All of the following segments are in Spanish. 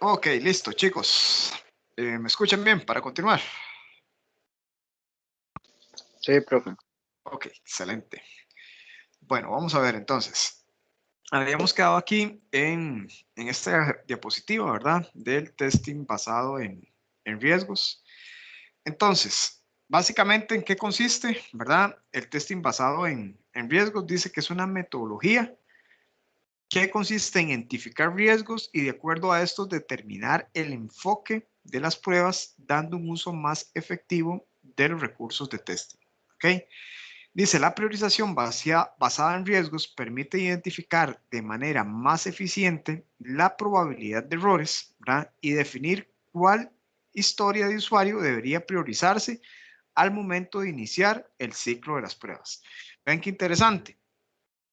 Ok, listo, chicos. ¿Me escuchan bien para continuar? Sí, profe. Ok, excelente. Bueno, vamos a ver entonces. Habíamos quedado aquí en esta diapositiva, ¿verdad? Del testing basado en riesgos. Entonces, básicamente, ¿en qué consiste, verdad? El testing basado en riesgos dice que es una metodología que consiste en identificar riesgos y de acuerdo a estos determinar el enfoque de las pruebas dando un uso más efectivo de los recursos de testing. ¿Ok? Dice, la priorización basada en riesgos permite identificar de manera más eficiente la probabilidad de errores, ¿verdad? Y definir cuál historia de usuario debería priorizarse al momento de iniciar el ciclo de las pruebas. Vean qué interesante.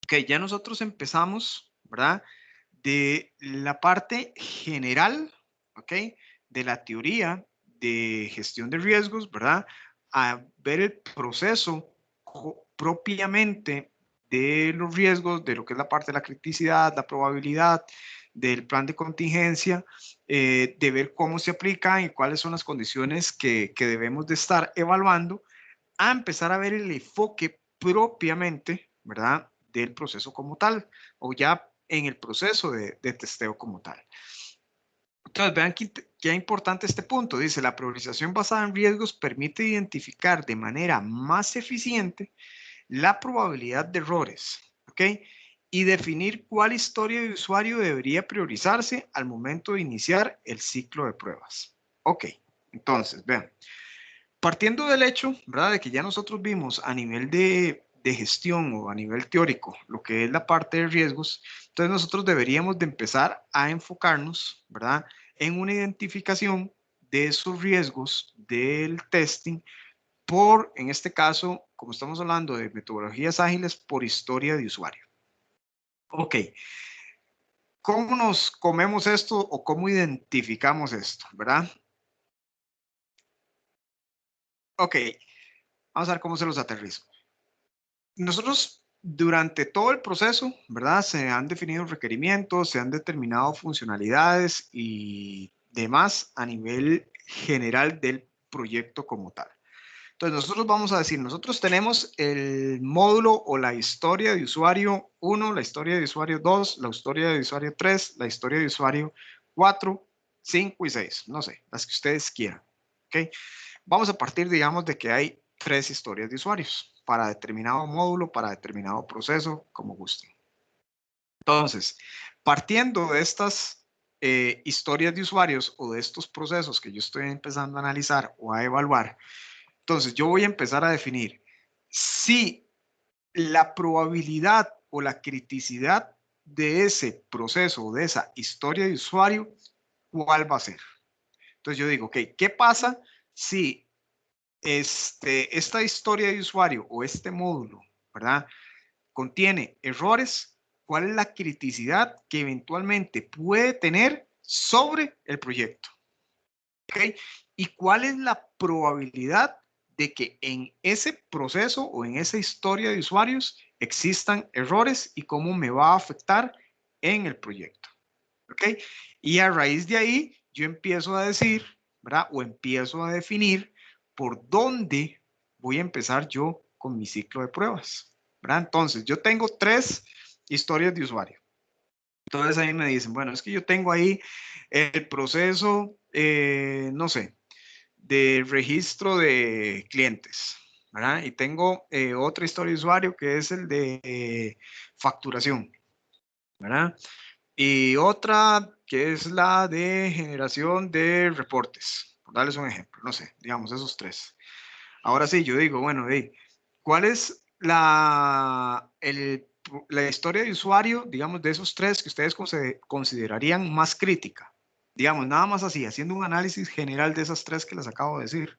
Ok, ya nosotros empezamos, ¿verdad? De la parte general, ¿ok? De la teoría de gestión de riesgos, ¿verdad? A ver el proceso propiamente de los riesgos, de lo que es la parte de la criticidad, la probabilidad, del plan de contingencia, de ver cómo se aplican y cuáles son las condiciones que debemos de estar evaluando, a empezar a ver el enfoque propiamente, ¿verdad? Del proceso como tal, o ya en el proceso de testeo como tal. Entonces, vean qué importante este punto. Dice, la priorización basada en riesgos permite identificar de manera más eficiente la probabilidad de errores, ¿ok? Y definir cuál historia de usuario debería priorizarse al momento de iniciar el ciclo de pruebas. Ok, entonces, vean. Partiendo del hecho, ¿verdad? De que ya nosotros vimos a nivel de gestión o a nivel teórico lo que es la parte de riesgos, entonces nosotros deberíamos de empezar a enfocarnos, ¿verdad? En una identificación de esos riesgos del testing por, en este caso, como estamos hablando de metodologías ágiles, por historia de usuario. Ok, ¿cómo nos comemos esto o cómo identificamos esto, verdad? Ok, vamos a ver cómo se los aterrizo. Nosotros durante todo el proceso, ¿verdad? Se han definido requerimientos, se han determinado funcionalidades y demás a nivel general del proyecto como tal. Entonces nosotros vamos a decir, nosotros tenemos el módulo o la historia de usuario 1, la historia de usuario 2, la historia de usuario 3, la historia de usuario 4, 5 y 6, no sé, las que ustedes quieran. ¿Ok? Vamos a partir, digamos, de que hay 3 historias de usuarios para determinado módulo, para determinado proceso, como gusten. Entonces, partiendo de estas historias de usuarios o de estos procesos que yo estoy empezando a analizar o a evaluar, entonces yo voy a empezar a definir si la probabilidad o la criticidad de ese proceso o de esa historia de usuario, ¿cuál va a ser? Entonces yo digo, ok, ¿qué pasa si esta historia de usuario o este módulo, ¿verdad? Contiene errores, ¿cuál es la criticidad que eventualmente puede tener sobre el proyecto? ¿Ok? ¿Y cuál es la probabilidad de que en ese proceso o en esa historia de usuarios existan errores y cómo me va a afectar en el proyecto? ¿Ok? Y a raíz de ahí yo empiezo a decir, ¿verdad? O empiezo a definir por dónde voy a empezar yo con mi ciclo de pruebas, ¿verdad? Entonces, yo tengo 3 historias de usuario. Entonces ahí me dicen, bueno, es que yo tengo ahí el proceso, no sé, de registro de clientes, ¿verdad? Y tengo otra historia de usuario que es el de facturación, ¿verdad? Y otra que es la de generación de reportes, por darles un ejemplo, no sé, digamos esos 3. Ahora sí, yo digo, bueno, ¿cuál es la historia de usuario, digamos, de esos 3 que ustedes considerarían más crítica? Digamos, nada más así, haciendo un análisis general de esas 3 que les acabo de decir.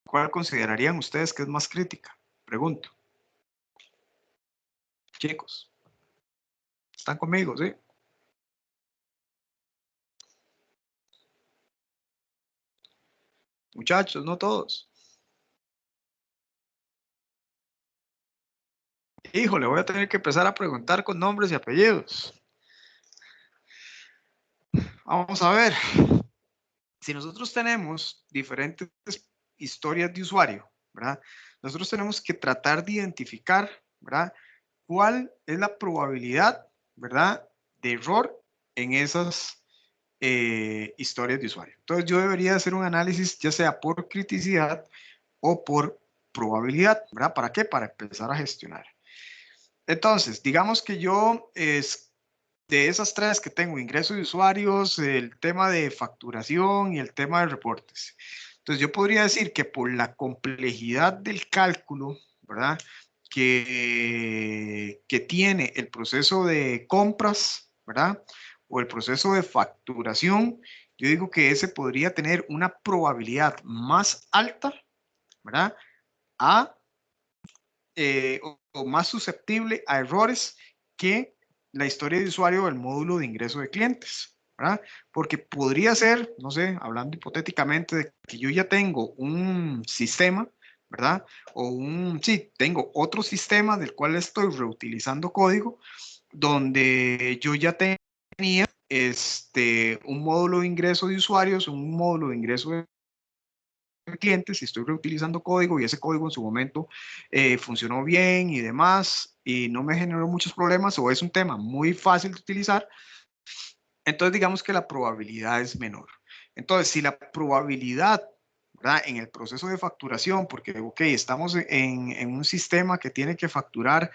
¿Cuál considerarían ustedes que es más crítica? Pregunto. Chicos, ¿están conmigo? ¿Sí? Muchachos, no todos. Híjole, voy a tener que empezar a preguntar con nombres y apellidos. Vamos a ver. Si nosotros tenemos diferentes historias de usuario, ¿verdad? Nosotros tenemos que tratar de identificar, ¿verdad? ¿Cuál es la probabilidad, ¿verdad? De error en esas historias de usuario. Entonces yo debería hacer un análisis ya sea por criticidad o por probabilidad, ¿verdad? ¿Para qué? Para empezar a gestionar. Entonces, digamos que yo de esas tres que tengo, ingreso de usuarios, el tema de facturación y el tema de reportes. Entonces yo podría decir que por la complejidad del cálculo, ¿verdad? Que tiene el proceso de compras, ¿verdad? O el proceso de facturación, yo digo que ese podría tener una probabilidad más alta, ¿verdad? A, o más susceptible a errores que la historia de usuario del módulo de ingreso de clientes, ¿verdad? Porque podría ser, no sé, hablando hipotéticamente de que yo ya tengo un sistema, ¿verdad? Sí, tengo otro sistema del cual estoy reutilizando código, donde yo ya tenía un módulo de ingreso de usuarios, un módulo de ingreso de clientes, si estoy reutilizando código y ese código en su momento funcionó bien y demás y no me generó muchos problemas o es un tema muy fácil de utilizar, entonces digamos que la probabilidad es menor. Entonces, si la probabilidad, ¿verdad? En el proceso de facturación, porque, ok, estamos en un sistema que tiene que facturar,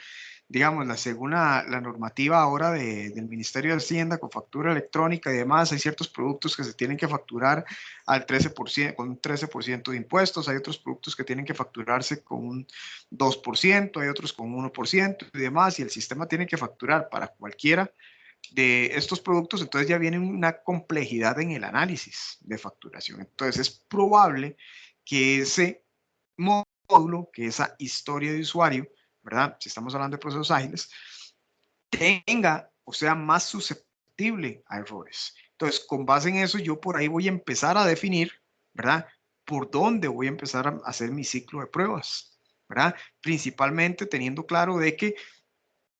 digamos, según la normativa ahora del Ministerio de Hacienda con factura electrónica y demás, hay ciertos productos que se tienen que facturar al 13%, con un 13% de impuestos, hay otros productos que tienen que facturarse con un 2%, hay otros con un 1% y demás, y el sistema tiene que facturar para cualquiera de estos productos, entonces ya viene una complejidad en el análisis de facturación. Entonces es probable que ese módulo, que esa historia de usuario, ¿verdad? Si estamos hablando de procesos ágiles, tenga o sea más susceptible a errores. Entonces, con base en eso, yo por ahí voy a empezar a definir, ¿verdad? Por dónde voy a empezar a hacer mi ciclo de pruebas, ¿verdad? Principalmente teniendo claro de que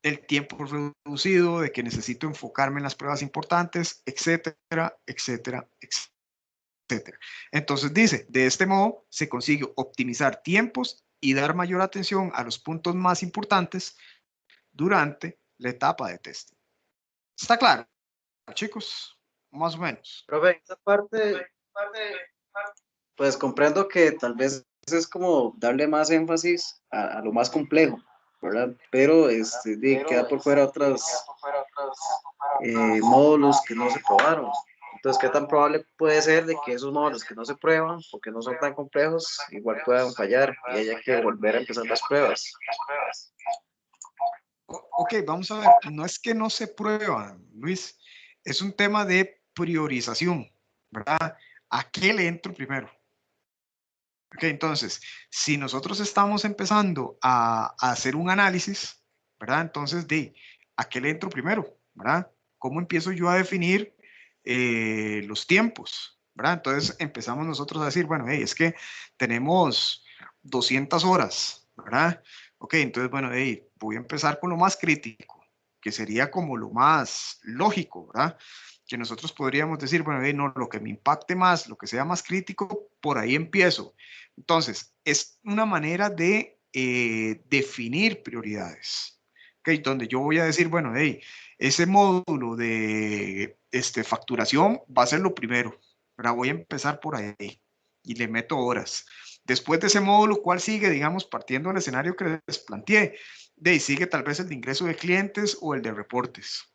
el tiempo reducido, de que necesito enfocarme en las pruebas importantes, etcétera, etcétera, etcétera. Entonces dice, de este modo se consigue optimizar tiempos y dar mayor atención a los puntos más importantes durante la etapa de testing. ¿Está claro, chicos? Más o menos. Profe, en esa parte, pues comprendo que tal vez es como darle más énfasis a lo más complejo, ¿verdad? Pero queda por fuera otros módulos que no se probaron. Entonces, ¿qué tan probable puede ser de que esos módulos que no se prueban, porque no son tan complejos, igual puedan fallar y haya que volver a empezar las pruebas? Ok, vamos a ver. No es que no se prueban, Luis. Es un tema de priorización, ¿verdad? ¿A qué le entro primero? Ok, entonces, si nosotros estamos empezando a hacer un análisis, ¿verdad? Entonces, ¿a qué le entro primero? ¿Verdad? ¿Cómo empiezo yo a definir los tiempos? ¿Verdad? Entonces empezamos nosotros a decir, bueno, hey, es que tenemos 200 horas, ¿verdad? Ok, entonces, bueno, hey, voy a empezar con lo más crítico, que sería como lo más lógico, ¿verdad? Que nosotros podríamos decir, bueno, hey, no, lo que me impacte más, lo que sea más crítico, por ahí empiezo. Entonces, es una manera de definir prioridades, ¿okay? Donde yo voy a decir, bueno, hey, ese módulo de facturación va a ser lo primero, pero voy a empezar por ahí y le meto horas. Después de ese módulo, ¿cuál sigue? Digamos, partiendo del escenario que les planteé, de ahí sigue tal vez el de ingreso de clientes o el de reportes,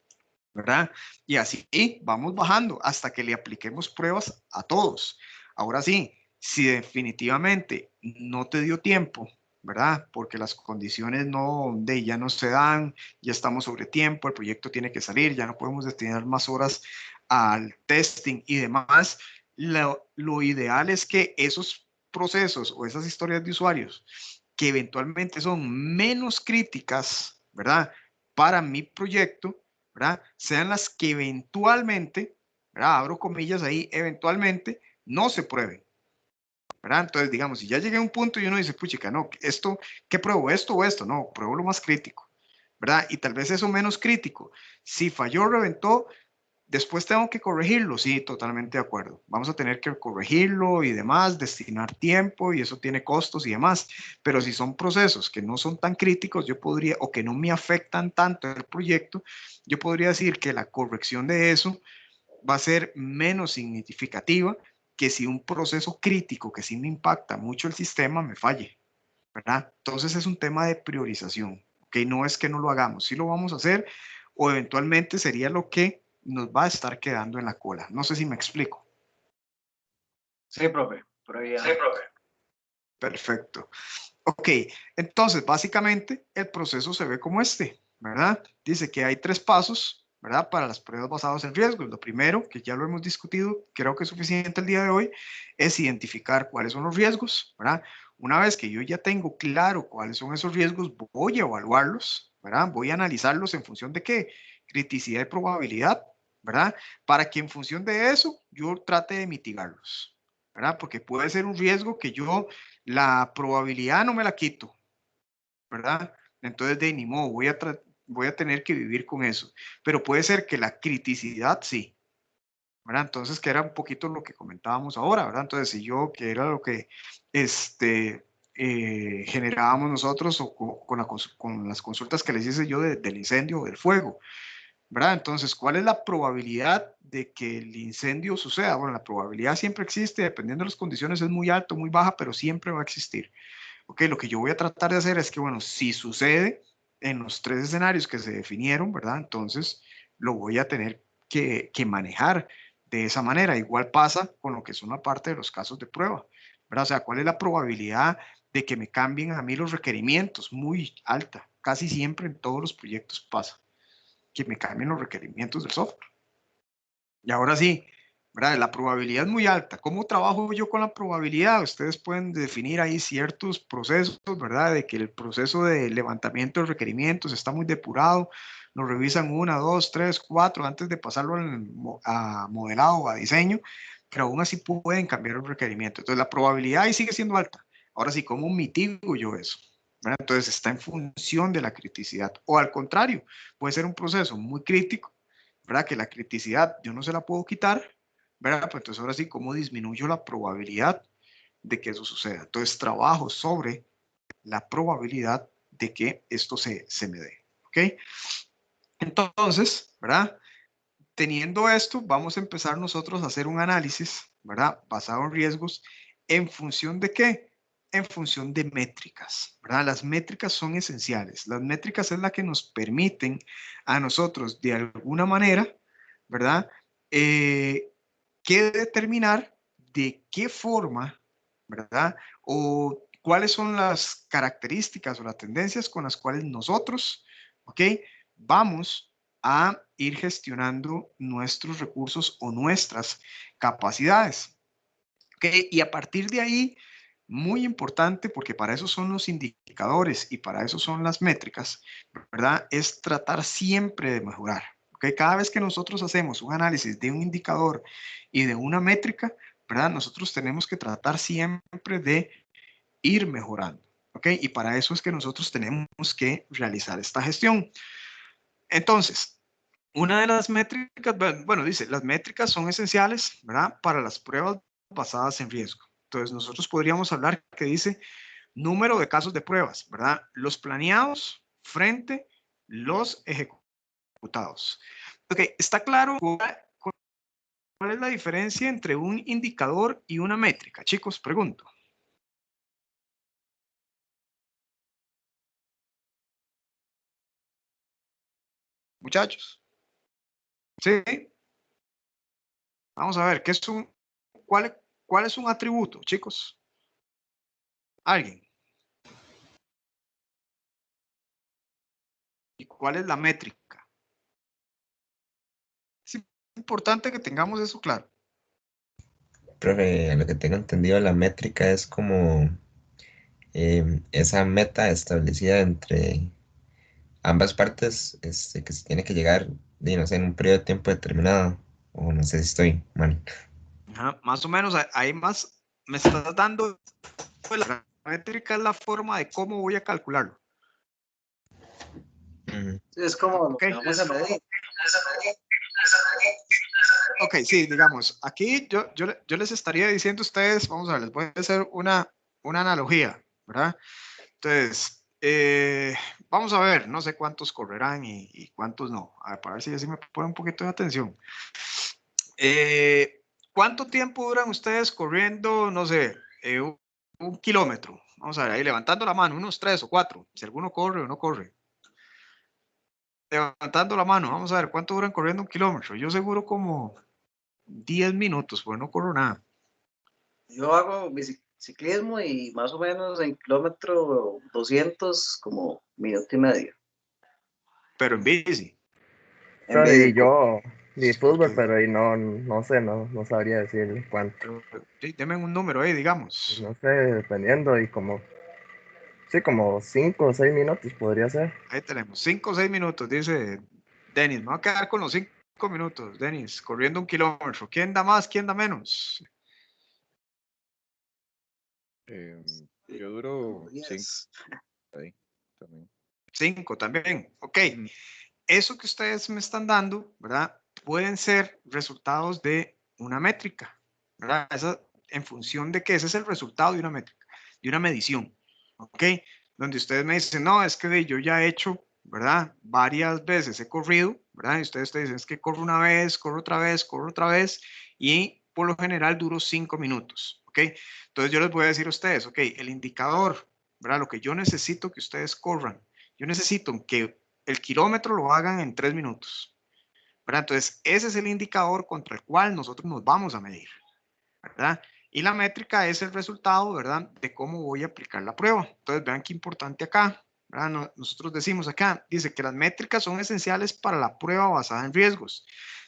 ¿verdad? Y así vamos bajando hasta que le apliquemos pruebas a todos. Ahora sí, si definitivamente no te dio tiempo, ¿verdad? Porque las condiciones ya no se dan, ya estamos sobre tiempo, el proyecto tiene que salir, ya no podemos destinar más horas al testing y demás. Lo ideal es que esos procesos o esas historias de usuarios que eventualmente son menos críticas, ¿verdad? Para mi proyecto, ¿verdad? Sean las que eventualmente, ¿verdad? Abro comillas ahí, eventualmente no se prueben, ¿verdad? Entonces, digamos, si ya llegué a un punto y uno dice, puchica, no, esto, ¿qué pruebo? ¿Esto o esto? No, pruebo lo más crítico. ¿verdad? Y tal vez eso menos crítico. Si falló, reventó, después tengo que corregirlo, sí, totalmente de acuerdo. Vamos a tener que corregirlo y demás, destinar tiempo y eso tiene costos y demás. Pero si son procesos que no son tan críticos, yo podría, o que no me afectan tanto el proyecto, yo podría decir que la corrección de eso va a ser menos significativa que si un proceso crítico que sí me impacta mucho el sistema me falle, ¿verdad? Entonces es un tema de priorización, ¿ok? No es que no lo hagamos, sí lo vamos a hacer o eventualmente sería lo que nos va a estar quedando en la cola. No sé si me explico. Sí, profe, por ahí ya. Sí, profe. Perfecto. Ok, entonces básicamente el proceso se ve como este, ¿verdad? Dice que hay 3 pasos, ¿verdad? Para las pruebas basadas en riesgos. Lo primero, que ya lo hemos discutido, creo que es suficiente el día de hoy, es identificar cuáles son los riesgos, ¿verdad? Una vez que yo ya tengo claro cuáles son esos riesgos, voy a evaluarlos, ¿verdad? Voy a analizarlos en función de qué, criticidad y probabilidad, ¿verdad? Para que en función de eso yo trate de mitigarlos, ¿verdad? Porque puede ser un riesgo que yo la probabilidad no me la quito, ¿verdad? Entonces, de ni modo, voy a tener que vivir con eso. Pero puede ser que la criticidad sí, ¿verdad? Entonces, que era un poquito lo que comentábamos ahora, ¿verdad? Entonces, si yo, que era lo que generábamos nosotros o con las consultas que les hice yo del incendio o del fuego, ¿verdad? Entonces, ¿cuál es la probabilidad de que el incendio suceda? Bueno, la probabilidad siempre existe, dependiendo de las condiciones, es muy alta, muy baja, pero siempre va a existir. Ok, lo que yo voy a tratar de hacer es que, bueno, si sucede en los 3 escenarios que se definieron, ¿verdad? Entonces lo voy a tener que manejar de esa manera. Igual pasa con lo que son la parte de los casos de prueba, ¿verdad? O sea, ¿cuál es la probabilidad de que me cambien a mí los requerimientos? Muy alta. Casi siempre en todos los proyectos pasa que me cambien los requerimientos del software. Y ahora sí, ¿verdad? La probabilidad es muy alta. ¿Cómo trabajo yo con la probabilidad? Ustedes pueden definir ahí ciertos procesos, ¿verdad? De que el proceso de levantamiento de requerimientos está muy depurado. Lo revisan 1, 2, 3, 4 antes de pasarlo a modelado o a diseño, pero aún así pueden cambiar el requerimiento. Entonces la probabilidad ahí sigue siendo alta. Ahora sí, ¿cómo mitigo yo eso? ¿Verdad? Entonces está en función de la criticidad. O al contrario, puede ser un proceso muy crítico, ¿verdad? Que la criticidad yo no se la puedo quitar, ¿verdad? Pues entonces ahora sí, ¿cómo disminuyo la probabilidad de que eso suceda? Entonces trabajo sobre la probabilidad de que esto se me dé, ¿ok? Entonces, ¿verdad? Teniendo esto, vamos a empezar nosotros a hacer un análisis, ¿verdad? Basado en riesgos, ¿en función de qué? En función de métricas, ¿verdad? Las métricas son esenciales. Las métricas es la que nos permiten a nosotros, de alguna manera, ¿verdad? Que determinar de qué forma, ¿verdad? O cuáles son las características o las tendencias con las cuales nosotros, ¿ok? Vamos a ir gestionando nuestros recursos o nuestras capacidades. ¿Ok? Y a partir de ahí, muy importante, porque para eso son los indicadores y para eso son las métricas, ¿verdad? Es tratar siempre de mejorar. ¿Ok? Cada vez que nosotros hacemos un análisis de un indicador y de una métrica, ¿verdad? Nosotros tenemos que tratar siempre de ir mejorando. ¿Ok? Y para eso es que nosotros tenemos que realizar esta gestión. Entonces, una de las métricas, bueno, dice, las métricas son esenciales, ¿verdad? Para las pruebas basadas en riesgo. Entonces, nosotros podríamos hablar que dice número de casos de pruebas, ¿verdad? Los planeados frente los ejecutados. Ok, ¿está claro cuál es la diferencia entre un indicador y una métrica? Chicos, pregunto. Muchachos, ¿sí? Vamos a ver, ¿cuál es un atributo, chicos? ¿Alguien? ¿Y cuál es la métrica? Es importante que tengamos eso claro. Profe, a lo que tengo entendido, la métrica es como esa meta establecida entre ambas partes, que se tiene que llegar, no sé, en un periodo de tiempo determinado, o no sé si estoy mal. Ajá, más o menos, ahí más me estás dando, la métrica es la forma de cómo voy a calcularlo. Ujú. Sí, es como lo Ok, que vamos a medir. ok, sí, digamos, aquí yo les estaría diciendo a ustedes, vamos a ver, les voy a hacer una analogía, ¿verdad? Entonces, vamos a ver, no sé cuántos correrán y cuántos no. A ver, para ver si así me pone un poquito de atención. ¿Cuánto tiempo duran ustedes corriendo, no sé, un kilómetro? Vamos a ver, ahí levantando la mano, unos 3 o 4, si alguno corre o no corre. Levantando la mano, vamos a ver, ¿cuánto duran corriendo un kilómetro? Yo seguro como 10 minutos, pues no corro nada. Yo hago ciclismo y más o menos en kilómetro 200 como minuto y medio. Pero en bici. En Pero vez y de yo di fútbol, Porque, pero y no sé, no sabría decir cuánto. pero, sí, denme un número ahí, digamos. No sé, dependiendo, y como, sí, como 5 o 6 minutos podría ser. Ahí tenemos, 5 o 6 minutos, dice Denis. Me voy a quedar con los 5 minutos, Denis, corriendo un kilómetro. ¿Quién da más? ¿Quién da menos? Yo como duro 5 10. ahí también. 5 también. Ok, Ujú. eso que ustedes me están dando, ¿verdad? Pueden ser resultados de una métrica, ¿verdad? Esa, en función de que ese es el resultado de una métrica, de una medición, ¿ok? Donde ustedes me dicen, no, es que yo ya he hecho, ¿verdad? Varias veces he corrido, ¿verdad? Y ustedes te dicen, es que corro una vez, corro otra vez, y por lo general duro 5 minutos, ¿ok? Entonces yo les voy a decir a ustedes, ok, el indicador, ¿verdad? Lo que yo necesito que ustedes corran, yo necesito que el kilómetro lo hagan en 3 minutos, ¿verdad? Entonces, ese es el indicador contra el cual nosotros nos vamos a medir, ¿verdad? Y la métrica es el resultado, ¿verdad? De cómo voy a aplicar la prueba. Entonces, vean qué importante acá, ¿verdad? Nosotros decimos acá, dice que las métricas son esenciales para la prueba basada en riesgos.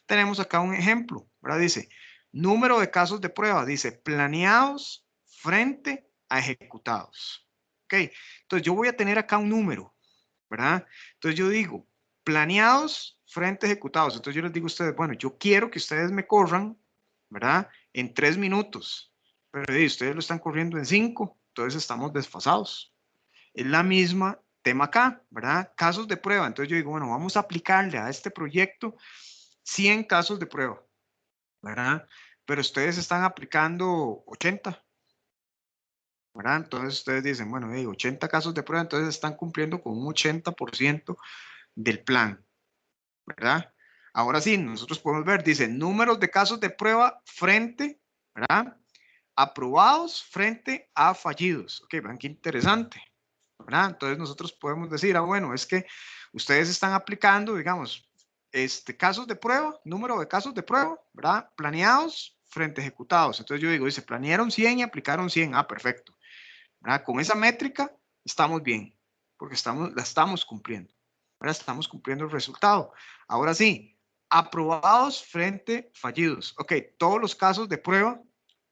Tenemos acá un ejemplo, ¿verdad? Dice, número de casos de prueba, dice, planeados frente a ejecutados. ¿Ok? Entonces, yo voy a tener acá un número, ¿verdad? Entonces yo digo, planeados frente ejecutados. Entonces yo les digo a ustedes, bueno, yo quiero que ustedes me corran, ¿verdad? En 3 minutos. Pero ustedes lo están corriendo en 5, entonces estamos desfasados. Es la misma tema acá, ¿verdad? Casos de prueba. Entonces yo digo, bueno, vamos a aplicarle a este proyecto 100 casos de prueba, ¿verdad? Pero ustedes están aplicando 80, ¿verdad? Entonces ustedes dicen, bueno, 80 casos de prueba, entonces están cumpliendo con un 80% del plan, ¿verdad? Ahora sí, nosotros podemos ver, dice, números de casos de prueba frente, ¿verdad? Aprobados frente a fallidos. Ok, vean qué interesante, ¿verdad? Entonces nosotros podemos decir, bueno, es que ustedes están aplicando, digamos, casos de prueba, número de casos de prueba, ¿verdad? Planeados frente a ejecutados. Entonces yo digo, dice, planearon 100 y aplicaron 100. Ah, perfecto, ¿verdad? Con esa métrica estamos bien, porque la estamos cumpliendo. Ahora estamos cumpliendo el resultado. Ahora sí, aprobados frente fallidos. Ok, todos los casos de prueba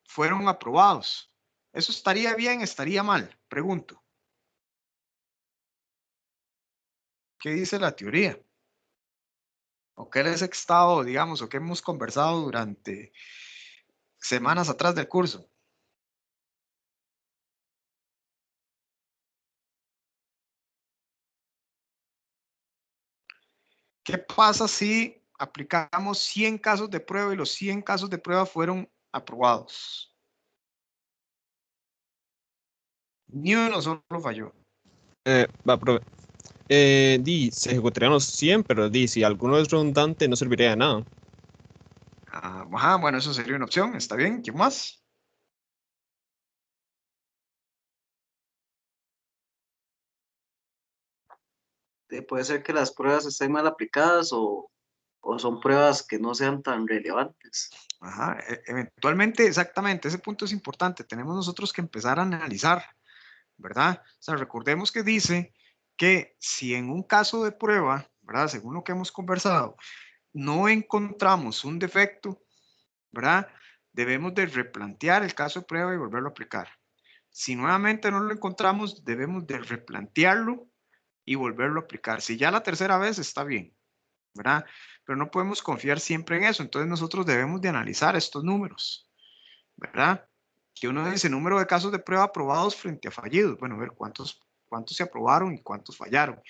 fueron aprobados. ¿Eso estaría bien, estaría mal? Pregunto. ¿Qué dice la teoría? ¿O qué les he estado, digamos, o qué hemos conversado durante semanas atrás del curso? ¿Qué pasa si aplicamos 100 casos de prueba y los 100 casos de prueba fueron aprobados? Ni uno solo falló. Profe. Se ejecutarían los 100, pero si alguno es redundante, no serviría de nada. Ajá, bueno, eso sería una opción. ¿Está bien? ¿Quién más? Puede ser que las pruebas estén mal aplicadas o son pruebas que no sean tan relevantes. Ajá, eventualmente, exactamente, ese punto es importante. Tenemos nosotros que empezar a analizar, ¿verdad? O sea, recordemos que dice que si en un caso de prueba, ¿verdad? Según lo que hemos conversado, no encontramos un defecto, ¿verdad? Debemos de replantear el caso de prueba y volverlo a aplicar. Si nuevamente no lo encontramos, debemos de replantearlo y volverlo a aplicar. Si ya la tercera vez está bien, ¿verdad? Pero no podemos confiar siempre en eso. Entonces nosotros debemos de analizar estos números, ¿verdad? Que uno dice número de casos de prueba aprobados frente a fallidos. Bueno, a ver cuántos se aprobaron y cuántos fallaron.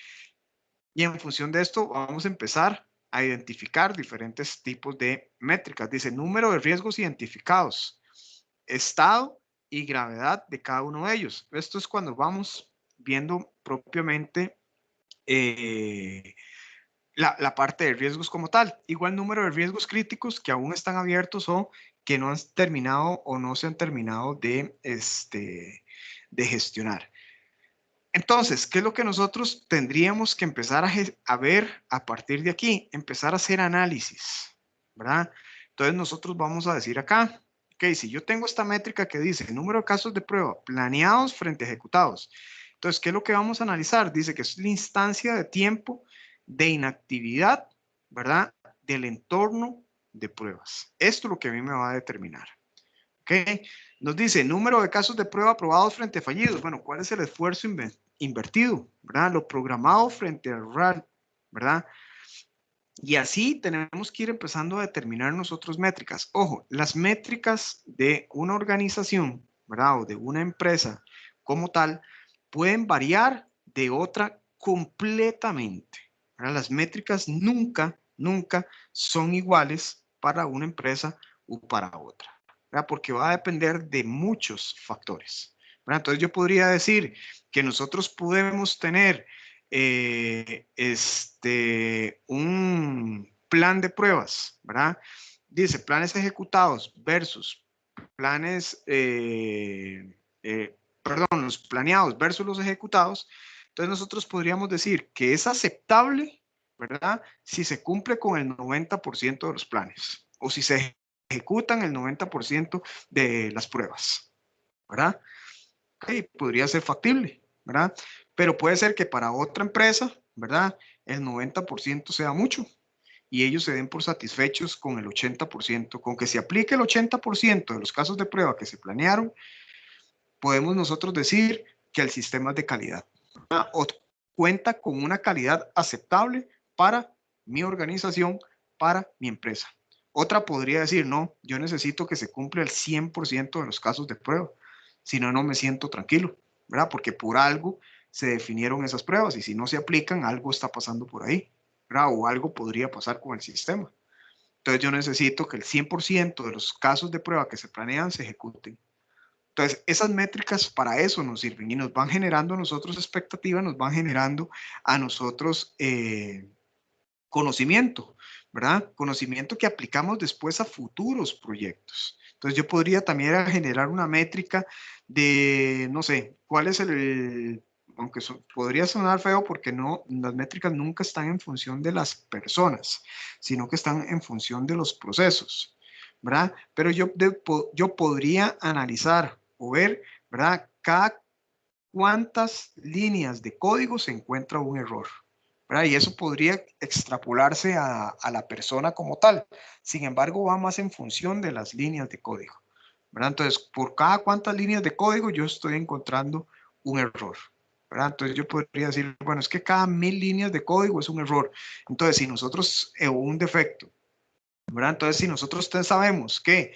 Y en función de esto vamos a empezar a identificar diferentes tipos de métricas. Dice número de riesgos identificados, estado y gravedad de cada uno de ellos. Esto es cuando vamos viendo propiamente la parte de riesgos como tal. Igual número de riesgos críticos que aún están abiertos o que no han terminado o no se han terminado de gestionar. Entonces, ¿qué es lo que nosotros tendríamos que empezar a ver a partir de aquí? Empezar a hacer análisis, ¿verdad? Entonces nosotros vamos a decir acá, ok, si yo tengo esta métrica que dice número de casos de prueba planeados frente a ejecutados. Entonces, ¿qué es lo que vamos a analizar? Dice que es la instancia de tiempo de inactividad, ¿verdad? Del entorno de pruebas. Esto es lo que a mí me va a determinar. ¿Ok? Nos dice número de casos de prueba aprobados frente a fallidos. Bueno, ¿cuál es el esfuerzo invertido? ¿Verdad? Lo programado frente al real, ¿verdad? Y así tenemos que ir empezando a determinar nosotros métricas. Ojo, las métricas de una organización, ¿verdad? O de una empresa como tal, pueden variar de otra completamente, ¿verdad? Las métricas nunca son iguales para una empresa o para otra, ¿verdad? Porque va a depender de muchos factores, ¿verdad? Entonces yo podría decir que nosotros podemos tener un plan de pruebas, ¿verdad? Dice planes ejecutados versus planes, perdón, los planeados versus los ejecutados. Entonces nosotros podríamos decir que es aceptable, ¿verdad? Si se cumple con el 90% de los planes o si se ejecutan el 90% de las pruebas, ¿verdad? Okay, podría ser factible, ¿verdad? Pero puede ser que para otra empresa, ¿verdad? El 90% sea mucho y ellos se den por satisfechos con el 80%. Con que se aplique el 80% de los casos de prueba que se planearon, podemos nosotros decir que el sistema es de calidad, ¿verdad? O cuenta con una calidad aceptable para mi organización, para mi empresa. Otra podría decir, no, yo necesito que se cumpla el 100% de los casos de prueba, si no, no me siento tranquilo, ¿verdad? Porque por algo se definieron esas pruebas y si no se aplican, algo está pasando por ahí, ¿verdad? O algo podría pasar con el sistema. Entonces yo necesito que el 100% de los casos de prueba que se planean se ejecuten. Entonces, esas métricas para eso nos sirven y nos van generando a nosotros expectativas, nos van generando a nosotros conocimiento, ¿verdad? Conocimiento que aplicamos después a futuros proyectos. Entonces, yo podría también generar una métrica de, no sé, cuál es aunque podría sonar feo porque no, las métricas nunca están en función de las personas, sino que están en función de los procesos, ¿verdad? Pero yo podría analizar o ver, ¿verdad? Cada cuántas líneas de código se encuentra un error, ¿verdad? Y eso podría extrapolarse a la persona como tal. Sin embargo, va más en función de las líneas de código, ¿verdad? Entonces, por cada cuántas líneas de código yo estoy encontrando un error, ¿verdad? Entonces yo podría decir, bueno, es que cada 1000 líneas de código es un error. Entonces, si nosotros, un defecto, ¿verdad? Entonces, si nosotros sabemos que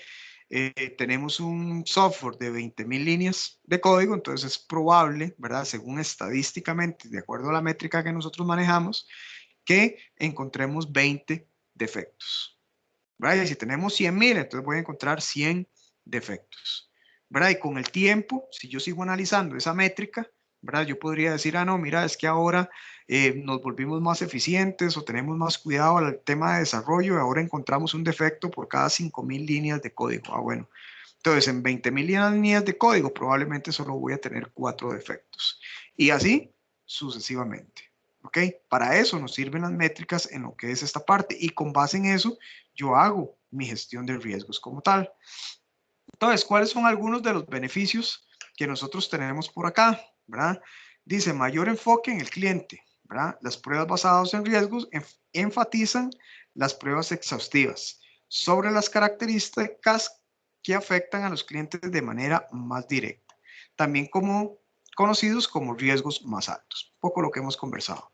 tenemos un software de 20,000 líneas de código, entonces es probable, ¿verdad? Según estadísticamente, de acuerdo a la métrica que nosotros manejamos, que encontremos 20 defectos, ¿verdad? Y si tenemos 100,000, entonces voy a encontrar 100 defectos, ¿verdad? Y con el tiempo, si yo sigo analizando esa métrica, ¿verdad? Yo podría decir, no, mira, es que ahora nos volvimos más eficientes o tenemos más cuidado al tema de desarrollo y ahora encontramos un defecto por cada 5,000 líneas de código. Bueno, entonces en 20,000 líneas de código probablemente solo voy a tener 4 defectos y así sucesivamente. ¿Ok? Para eso nos sirven las métricas en lo que es esta parte y con base en eso yo hago mi gestión de riesgos como tal. Entonces, ¿cuáles son algunos de los beneficios que nosotros tenemos por acá? ¿Verdad? Dice mayor enfoque en el cliente, ¿verdad? Las pruebas basadas en riesgos enfatizan las pruebas exhaustivas sobre las características que afectan a los clientes de manera más directa, también como conocidos como riesgos más altos, un poco lo que hemos conversado.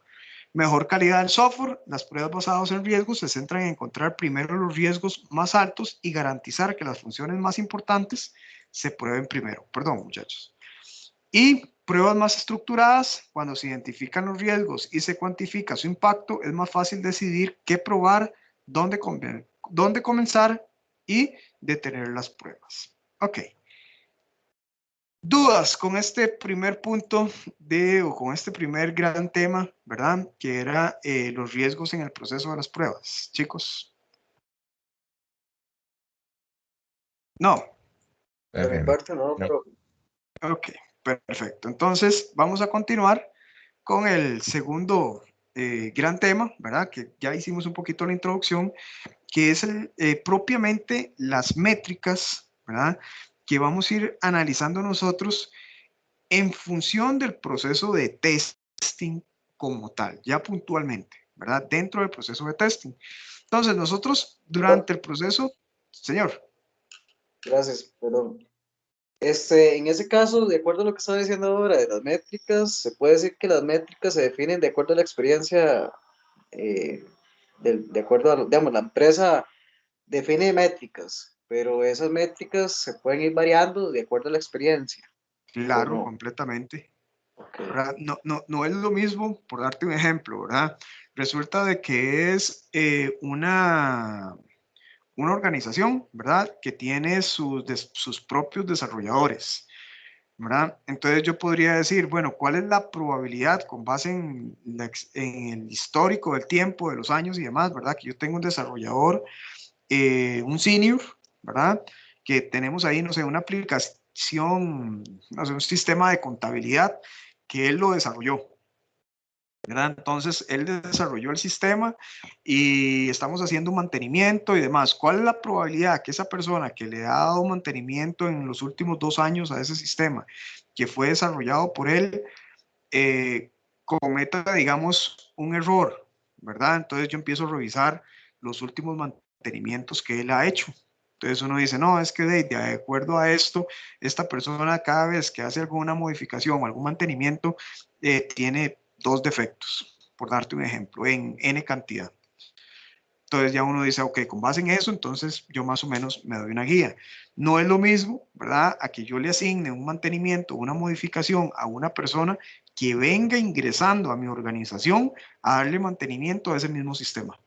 Mejor calidad del software. Las pruebas basadas en riesgos se centran en encontrar primero los riesgos más altos y garantizar que las funciones más importantes se prueben primero. Perdón, muchachos. Y pruebas más estructuradas, cuando se identifican los riesgos y se cuantifica su impacto, es más fácil decidir qué probar, dónde comenzar y detener las pruebas. Ok. Dudas con este primer punto o con este primer gran tema, ¿verdad? Que era los riesgos en el proceso de las pruebas, chicos. No. De mi parte no, No. profe. Ok, perfecto. Entonces vamos a continuar con el segundo gran tema, ¿verdad? Que ya hicimos un poquito la introducción, que es propiamente las métricas, ¿verdad? Que vamos a ir analizando nosotros en función del proceso de testing como tal, ya puntualmente, ¿verdad? Dentro del proceso de testing. Entonces, nosotros durante el proceso, señor. Gracias, perdón. En ese caso, de acuerdo a lo que estaba diciendo ahora de las métricas, se puede decir que las métricas se definen de acuerdo a la experiencia, de acuerdo a, digamos, la empresa define métricas, pero esas métricas se pueden ir variando de acuerdo a la experiencia, ¿o Claro, no? completamente. Ok. ¿Verdad? No es lo mismo, por darte un ejemplo, ¿verdad? Resulta de que es una organización, ¿verdad? Que tiene sus propios desarrolladores, ¿verdad? Entonces yo podría decir, bueno, ¿cuál es la probabilidad con base en el histórico del tiempo, de los años y demás, ¿verdad? Que yo tengo un desarrollador, un senior, ¿verdad? Que tenemos ahí, no sé, una aplicación, no sé, un sistema de contabilidad que él lo desarrolló, ¿verdad? Entonces, él desarrolló el sistema y estamos haciendo un mantenimiento y demás. ¿Cuál es la probabilidad que esa persona que le ha dado mantenimiento en los últimos 2 años a ese sistema, que fue desarrollado por él, cometa, digamos, un error, ¿verdad? Entonces yo empiezo a revisar los últimos mantenimientos que él ha hecho. Entonces uno dice, no, es que de acuerdo a esto, esta persona cada vez que hace alguna modificación o algún mantenimiento, tiene 2 defectos, por darte un ejemplo, en N cantidad. Entonces ya uno dice, ok, con base en eso, entonces yo más o menos me doy una guía. No es lo mismo, ¿verdad? A que yo le asigne un mantenimiento, una modificación a una persona que venga ingresando a mi organización a darle mantenimiento a ese mismo sistema.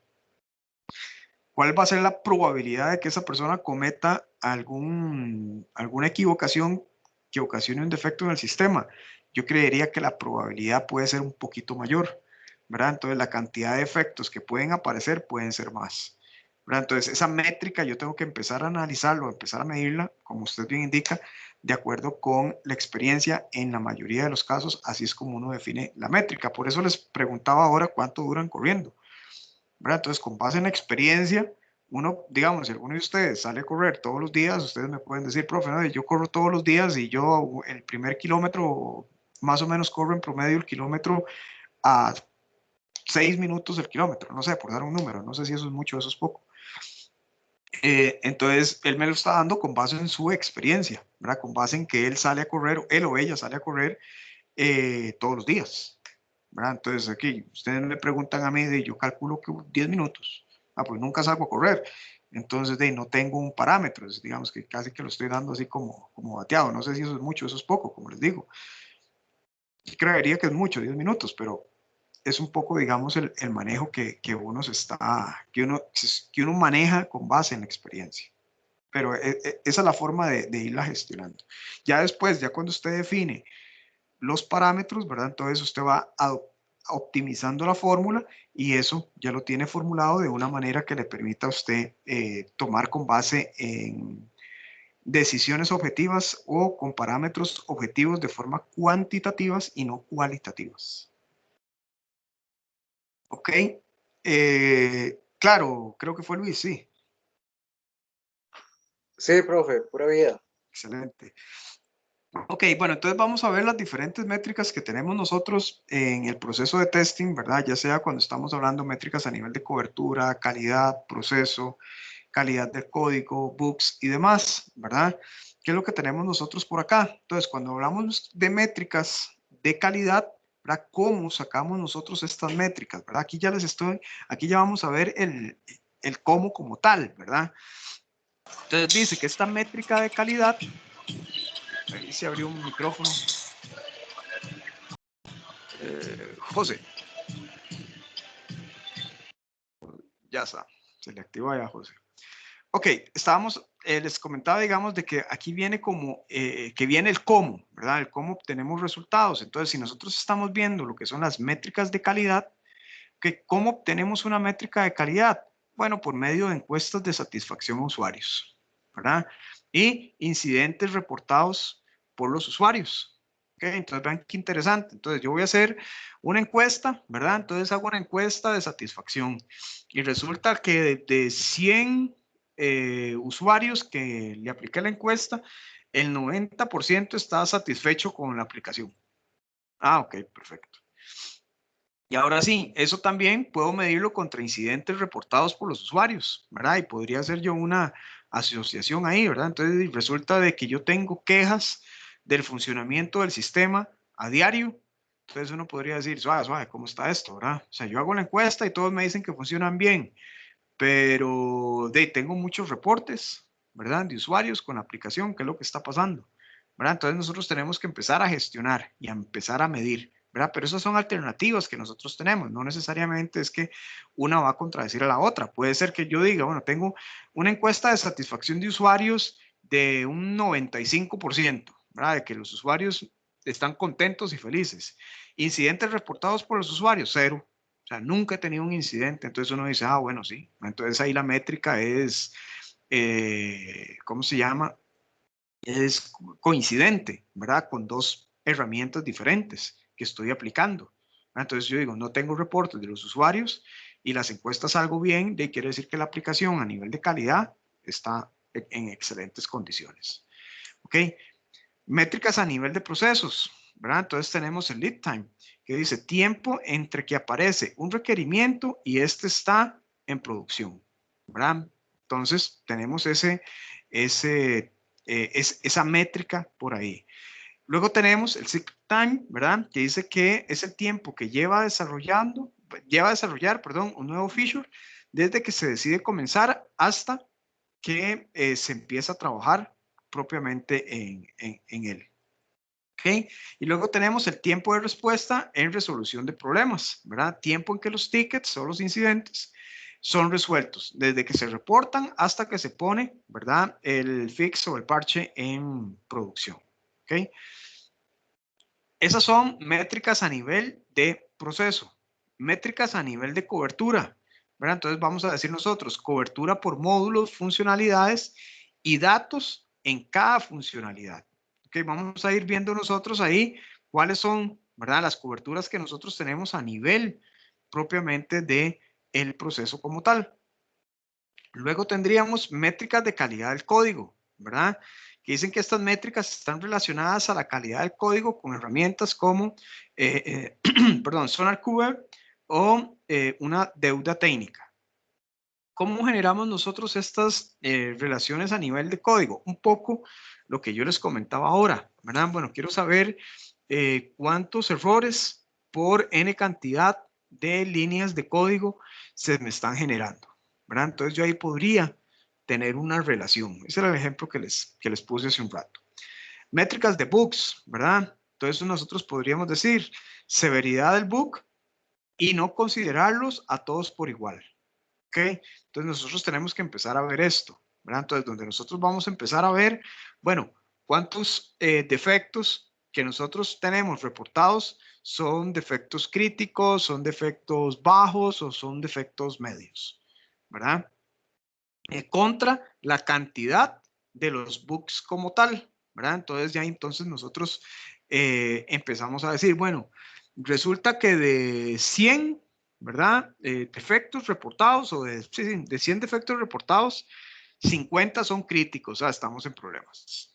¿Cuál va a ser la probabilidad de que esa persona cometa alguna equivocación que ocasione un defecto en el sistema? Yo creería que la probabilidad puede ser un poquito mayor, ¿verdad? Entonces la cantidad de efectos que pueden aparecer pueden ser más, ¿verdad? Entonces esa métrica yo tengo que empezar a analizarlo, empezar a medirla, como usted bien indica, de acuerdo con la experiencia en la mayoría de los casos, así es como uno define la métrica. Por eso les preguntaba ahora cuánto duran corriendo, ¿verdad? Entonces, con base en la experiencia, uno, digamos, si alguno de ustedes sale a correr todos los días, ustedes me pueden decir, profe, no, yo corro todos los días y yo el primer kilómetro, más o menos corro en promedio el kilómetro a 6 minutos el kilómetro, no sé, por dar un número, no sé si eso es mucho o eso es poco. Entonces, él me lo está dando con base en su experiencia, ¿verdad? Con base en que él sale a correr, él o ella sale a correr todos los días, ¿verdad? Entonces aquí ustedes me preguntan a mí, yo calculo que 10 minutos, pues nunca salgo a correr, entonces no tengo un parámetro, digamos que casi que lo estoy dando así como bateado, no sé si eso es mucho, eso es poco, como les digo. Yo creería que es mucho, 10 minutos, pero es un poco, digamos, el manejo que uno maneja con base en la experiencia. Pero esa es la forma de irla gestionando. Ya después, ya cuando usted define los parámetros, ¿verdad? Entonces usted va optimizando la fórmula y eso ya lo tiene formulado de una manera que le permita a usted tomar con base en decisiones objetivas o con parámetros objetivos de forma cuantitativas y no cualitativas. ¿Ok? Claro, creo que fue Luis, sí. Sí, profe, pura vida. Excelente. Ok, bueno, entonces vamos a ver las diferentes métricas que tenemos nosotros en el proceso de testing, ¿verdad? Ya sea cuando estamos hablando métricas a nivel de cobertura, calidad, proceso, calidad del código, bugs y demás, ¿verdad? ¿Qué es lo que tenemos nosotros por acá? Entonces, cuando hablamos de métricas de calidad, ¿verdad? ¿Cómo sacamos nosotros estas métricas, ¿verdad? Aquí ya vamos a ver el cómo como tal, ¿verdad? Entonces dice que esta métrica de calidad, ahí se abrió un micrófono. José. Ya está, se le activa ya, José. Ok, estábamos, les comentaba, digamos, de que aquí viene como, que viene el cómo, ¿verdad? El cómo obtenemos resultados. Entonces, si nosotros estamos viendo lo que son las métricas de calidad, ¿cómo obtenemos una métrica de calidad? Bueno, por medio de encuestas de satisfacción a usuarios, ¿verdad? Y incidentes reportados por los usuarios. Ok, entonces vean qué interesante. Entonces yo voy a hacer una encuesta, ¿verdad? Entonces hago una encuesta de satisfacción y resulta que de 100 usuarios que le apliqué la encuesta, el 90% está satisfecho con la aplicación. Ah, ok, perfecto. Y ahora sí, eso también puedo medirlo contra incidentes reportados por los usuarios, ¿verdad? Y podría hacer yo una asociación ahí, ¿verdad? Entonces resulta de que yo tengo quejas del funcionamiento del sistema a diario. Entonces uno podría decir, suave, suave, ¿cómo está esto, verdad? O sea, yo hago la encuesta y todos me dicen que funcionan bien, pero tengo muchos reportes, ¿verdad? De usuarios con la aplicación, ¿qué es lo que está pasando? ¿Verdad? Entonces nosotros tenemos que empezar a gestionar y a empezar a medir, ¿verdad? Pero esas son alternativas que nosotros tenemos, no necesariamente es que una va a contradecir a la otra. Puede ser que yo diga, bueno, tengo una encuesta de satisfacción de usuarios de un 95%, ¿verdad? De que los usuarios están contentos y felices. Incidentes reportados por los usuarios, cero. O sea, nunca he tenido un incidente. Entonces uno dice, ah, bueno, sí. Entonces ahí la métrica es, ¿cómo se llama? Es coincidente, ¿verdad? Con dos herramientas diferentes que estoy aplicando. Entonces yo digo, no tengo reportes de los usuarios y las encuestas salgo bien, de quiere decir que la aplicación a nivel de calidad está en excelentes condiciones. ¿Ok? Métricas a nivel de procesos, ¿verdad? Entonces tenemos el lead time, que dice tiempo entre que aparece un requerimiento y este está en producción, ¿verdad? Entonces tenemos esa métrica por ahí. Luego tenemos el cycle time, ¿verdad? Que dice que es el tiempo que lleva a desarrollar, perdón, un nuevo feature desde que se decide comenzar hasta que se empieza a trabajar propiamente en él. ¿Okay? Y luego tenemos el tiempo de respuesta en resolución de problemas, ¿verdad? Tiempo en que los tickets o los incidentes son resueltos, desde que se reportan hasta que se pone, ¿verdad? El fix o el parche en producción. ¿Ok? Esas son métricas a nivel de proceso, métricas a nivel de cobertura, ¿verdad? Entonces vamos a decir nosotros, cobertura por módulos, funcionalidades y datos en cada funcionalidad. Ok, vamos a ir viendo nosotros ahí cuáles son, ¿verdad? Las coberturas que nosotros tenemos a nivel propiamente de el proceso como tal. Luego tendríamos métricas de calidad del código, ¿verdad? Que dicen que estas métricas están relacionadas a la calidad del código con herramientas como, perdón, SonarQube o una deuda técnica. ¿Cómo generamos nosotros estas relaciones a nivel de código? Un poco lo que yo les comentaba ahora, ¿verdad? Bueno, quiero saber cuántos errores por n cantidad de líneas de código se me están generando, ¿verdad? Entonces yo ahí podría tener una relación. Ese era el ejemplo que les puse hace un rato. Métricas de bugs, ¿verdad? Entonces nosotros podríamos decir severidad del bug y no considerarlos a todos por igual. ¿Ok? Entonces nosotros tenemos que empezar a ver esto, ¿verdad? Entonces donde nosotros vamos a empezar a ver, bueno, cuántos defectos que nosotros tenemos reportados son defectos críticos, son defectos bajos o son defectos medios, ¿verdad? Contra la cantidad de los bugs como tal, ¿verdad? Entonces ya entonces nosotros empezamos a decir, bueno, resulta que de 100, ¿verdad? Defectos reportados o de 100 defectos reportados, 50 son críticos, o sea, estamos en problemas,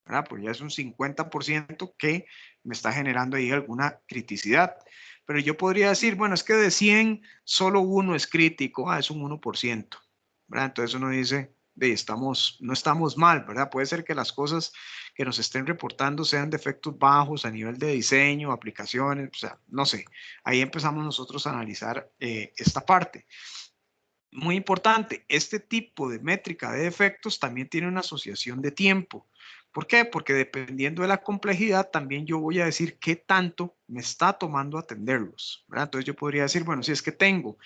¿verdad? Pues ya es un 50% que me está generando ahí alguna criticidad. Pero yo podría decir, bueno, es que de 100 solo uno es crítico, es un 1%, ¿verdad? Entonces uno dice, no estamos mal, ¿verdad? Puede ser que las cosas que nos estén reportando sean defectos bajos a nivel de diseño, aplicaciones, o sea, no sé. Ahí empezamos nosotros a analizar esta parte. muy importante, este tipo de métrica de defectos también tiene una asociación de tiempo. ¿Por qué? Porque dependiendo de la complejidad, también yo voy a decir qué tanto me está tomando atenderlos, ¿verdad? Entonces yo podría decir, bueno, si es que tengo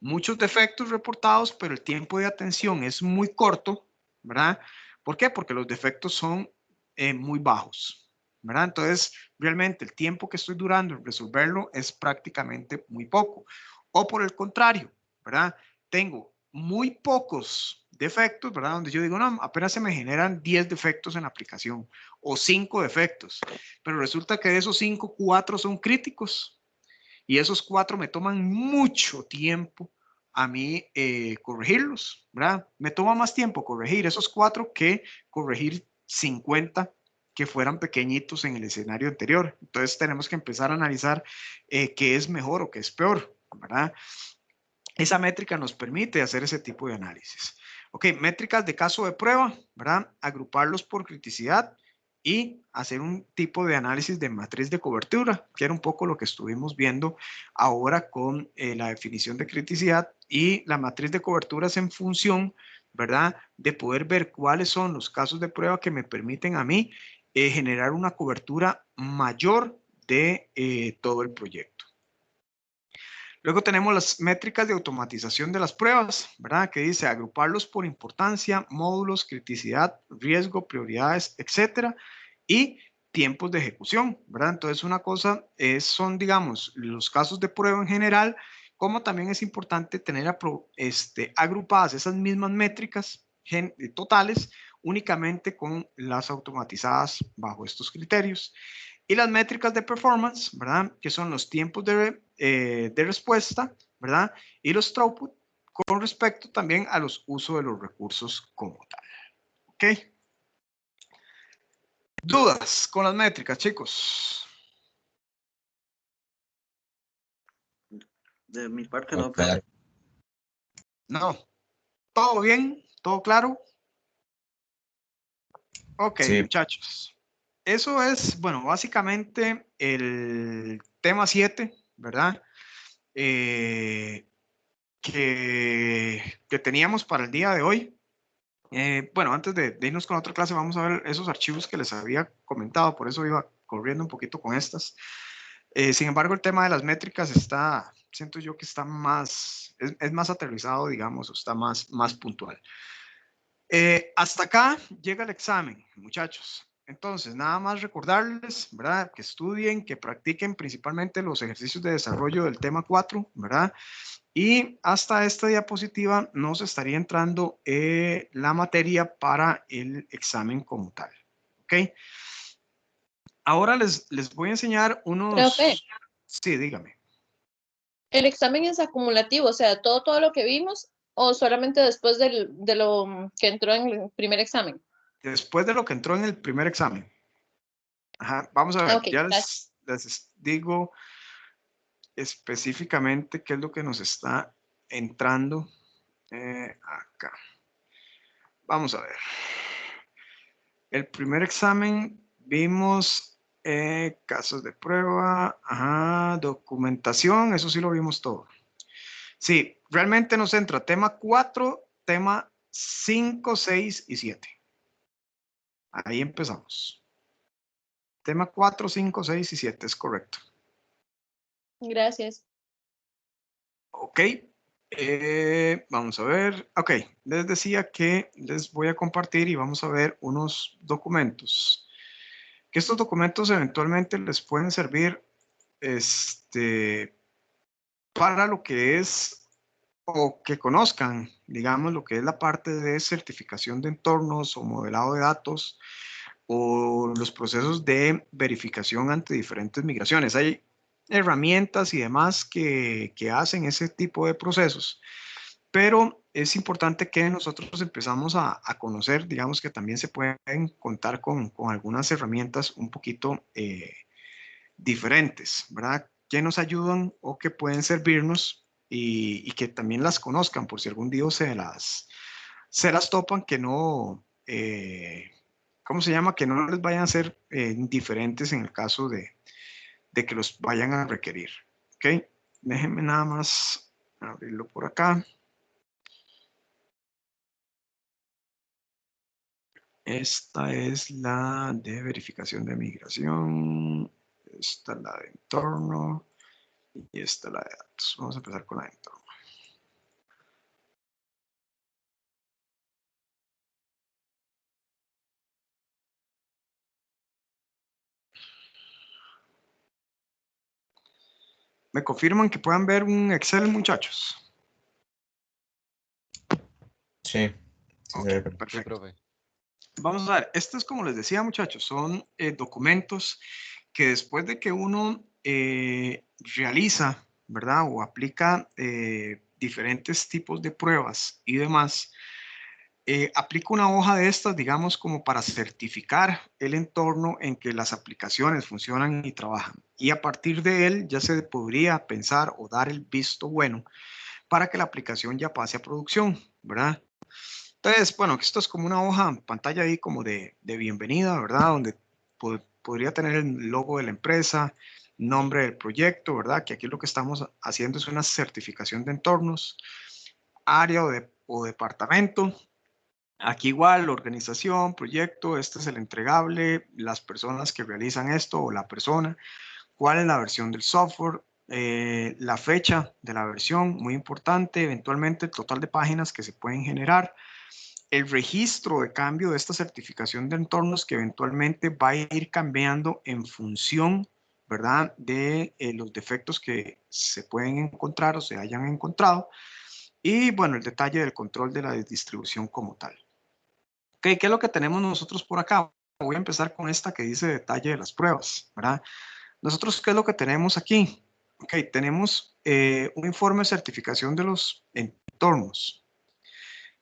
muchos defectos reportados, pero el tiempo de atención es muy corto, ¿verdad? ¿Por qué? Porque los defectos son muy bajos, ¿verdad? Entonces, realmente el tiempo que estoy durando en resolverlo es prácticamente muy poco. O por el contrario, ¿verdad? Tengo muy pocos defectos, ¿verdad? Donde yo digo, no, apenas se me generan 10 defectos en la aplicación o 5 defectos, pero resulta que de esos 5, 4 son críticos y esos 4 me toman mucho tiempo a mí corregirlos, ¿verdad? Me toma más tiempo corregir esos 4 que corregir 50 que fueran pequeñitos en el escenario anterior. Entonces tenemos que empezar a analizar qué es mejor o qué es peor, ¿verdad? Esa métrica nos permite hacer ese tipo de análisis. Ok, métricas de caso de prueba, ¿verdad? Agruparlos por criticidad y hacer un tipo de análisis de matriz de cobertura, que era un poco lo que estuvimos viendo ahora con la definición de criticidad y la matriz de coberturas en función, ¿verdad? De poder ver cuáles son los casos de prueba que me permiten a mí generar una cobertura mayor de todo el proyecto. Luego tenemos las métricas de automatización de las pruebas, ¿verdad? Que dice agruparlos por importancia, módulos, criticidad, riesgo, prioridades, etcétera, y tiempos de ejecución, ¿verdad? Entonces, una cosa son, digamos, los casos de prueba en general, como también es importante tener agrupadas esas mismas métricas totales únicamente con las automatizadas bajo estos criterios. Y las métricas de performance, ¿verdad? Que son los tiempos de respuesta, ¿verdad? Y los throughput con respecto también a los usos de los recursos como tal. ¿Ok? ¿Dudas con las métricas, chicos? De mi parte Oh, no, claro. profe. No. ¿Todo bien? ¿Todo claro? Ok, Sí, muchachos. Eso es, bueno, básicamente el tema 7, ¿verdad? Que teníamos para el día de hoy. Bueno, antes de irnos con otra clase, vamos a ver esos archivos que les había comentado, por eso iba corriendo un poquito con estas. Sin embargo, el tema de las métricas está, siento yo que está más, es más aterrizado, digamos, o está más puntual. Hasta acá llega el examen, muchachos. Entonces, nada más recordarles, ¿verdad? Que estudien, que practiquen principalmente los ejercicios de desarrollo del tema 4, ¿verdad? Y hasta esta diapositiva nos estaría entrando la materia para el examen como tal. ¿Ok? Ahora les voy a enseñar Profe, unos... Sí, dígame. ¿el examen es acumulativo? O sea, todo lo que vimos o solamente después de lo que entró en el primer examen. Después de lo que entró en el primer examen. Ajá, vamos a Ah, ver, ok, ya gracias. les digo específicamente qué es lo que nos está entrando acá. Vamos a ver. El primer examen vimos casos de prueba, ajá, documentación, eso sí lo vimos todo. Sí, realmente nos entra tema 4, tema 5, 6 y 7. Ahí empezamos. Tema 4, 5, 6 y 7 es correcto. Gracias. Ok, vamos a ver. Ok, les decía que les voy a compartir y vamos a ver unos documentos. Que estos documentos eventualmente les pueden servir para lo que es o que conozcan, digamos, lo que es la parte de certificación de entornos o modelado de datos o los procesos de verificación ante diferentes migraciones. Hay herramientas y demás que hacen ese tipo de procesos, pero es importante que nosotros empezamos a conocer, digamos que también se pueden contar con algunas herramientas un poquito diferentes, ¿verdad? Que nos ayudan o que pueden servirnos y que también las conozcan por si algún día se las topan, que no, ¿cómo se llama? Que no les vayan a ser diferentes en el caso de que los vayan a requerir. ¿Ok? Déjenme nada más abrirlo por acá. Esta es la de verificación de migración. Esta es la de entorno. Y esta es la de datos. Vamos a empezar con la de entorno. ¿Me confirman que puedan ver un Excel, muchachos? Sí, sí, Ok, se ve Sí, perfecto. profe. Vamos a ver, estos, como les decía, muchachos, son documentos que después de que uno realiza, ¿verdad? O aplica diferentes tipos de pruebas y demás, aplica una hoja de estas, digamos, como para certificar el entorno en que las aplicaciones funcionan y trabajan. Y a partir de él ya se podría pensar o dar el visto bueno para que la aplicación ya pase a producción, ¿verdad? Entonces, bueno, esto es como una hoja, pantalla ahí como de bienvenida, ¿verdad? Donde podría tener el logo de la empresa, nombre del proyecto, ¿verdad? Que aquí lo que estamos haciendo es una certificación de entornos, área o departamento. Aquí igual, organización, proyecto, este es el entregable, las personas que realizan esto o la persona, cuál es la versión del software, la fecha de la versión, muy importante, eventualmente el total de páginas que se pueden generar, el registro de cambio de esta certificación de entornos que eventualmente va a ir cambiando en función, ¿verdad?, de los defectos que se pueden encontrar o se hayan encontrado. Y bueno, el detalle del control de la distribución como tal. Ok, ¿qué es lo que tenemos nosotros por acá? Voy a empezar con esta que dice detalle de las pruebas, ¿verdad? Nosotros, ¿qué es lo que tenemos aquí? Ok, tenemos un informe de certificación de los entornos.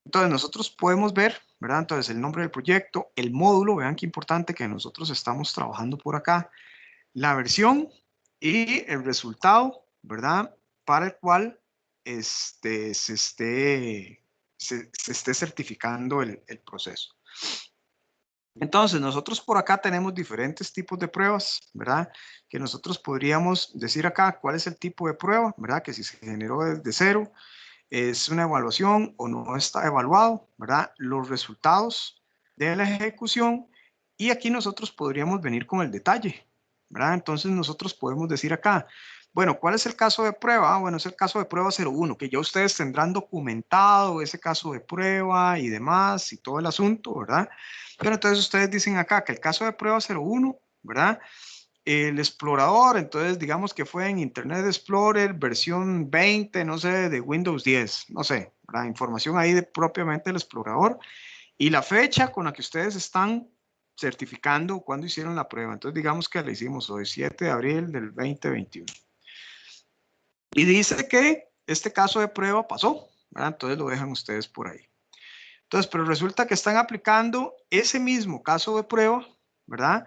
Entonces, nosotros podemos ver, ¿verdad? Entonces, el nombre del proyecto, el módulo, vean qué importante que nosotros estamos trabajando por acá, la versión y el resultado, ¿verdad? Para el cual se esté certificando el proceso. Entonces, nosotros por acá tenemos diferentes tipos de pruebas, ¿verdad? Que nosotros podríamos decir acá cuál es el tipo de prueba, ¿verdad? Que si se generó desde cero, es una evaluación o no está evaluado, ¿verdad? Los resultados de la ejecución y aquí nosotros podríamos venir con el detalle, ¿verdad? Entonces nosotros podemos decir acá, bueno, ¿cuál es el caso de prueba? Ah, bueno, es el caso de prueba 01, que ya ustedes tendrán documentado ese caso de prueba y demás y todo el asunto, ¿verdad? Pero entonces ustedes dicen acá que el caso de prueba 01, ¿verdad? El explorador, entonces digamos que fue en Internet Explorer versión 20, no sé, de Windows 10, no sé, la información ahí de propiamente del explorador y la fecha con la que ustedes están certificando cuando hicieron la prueba. Entonces digamos que la hicimos hoy, 7 de abril del 2021. Y dice que este caso de prueba pasó, ¿verdad? Entonces lo dejan ustedes por ahí. Entonces, pero resulta que están aplicando ese mismo caso de prueba, ¿verdad?